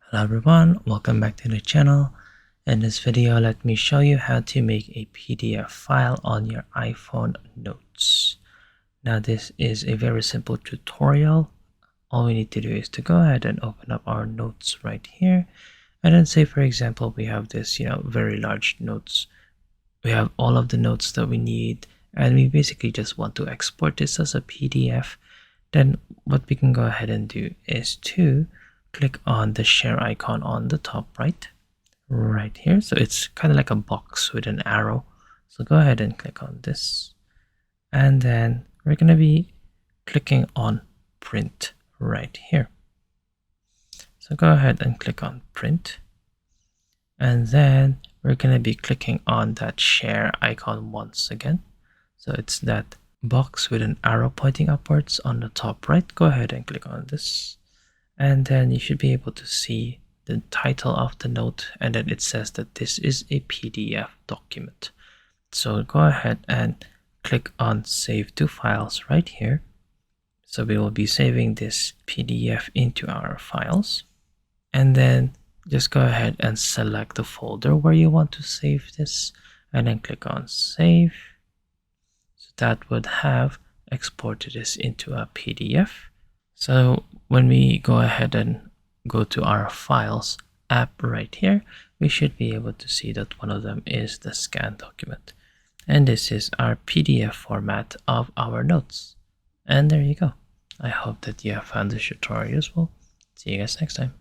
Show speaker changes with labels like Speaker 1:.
Speaker 1: Hello everyone, welcome back to the channel. In this video, let me show you how to make a PDF file on your iPhone notes. Now this is a very simple tutorial. All we need to do is to go ahead and open up our notes right here. And then say for example, we have this, very large notes. We have all of the notes that we need and we basically just want to export this as a PDF. Then what we can go ahead and do is to click on the share icon on the top right here. So it's kind of like a box with an arrow. So go ahead and click on this. And then we're going to be clicking on print right here. So go ahead and click on print. And then we're going to be clicking on that share icon once again. So it's that box with an arrow pointing upwards on the top right. Go ahead and click on this. And then you should be able to see the title of the note, and then it says that this is a PDF document. So go ahead and click on save to files right here. So we will be saving this PDF into our files, and then just go ahead and select the folder where you want to save this and then click on save. So that would have exported this into a PDF. So when we go ahead and go to our files app right here, we should be able to see that one of them is the scan document. And this is our PDF format of our notes. And there you go. I hope that you have found this tutorial useful. See you guys next time.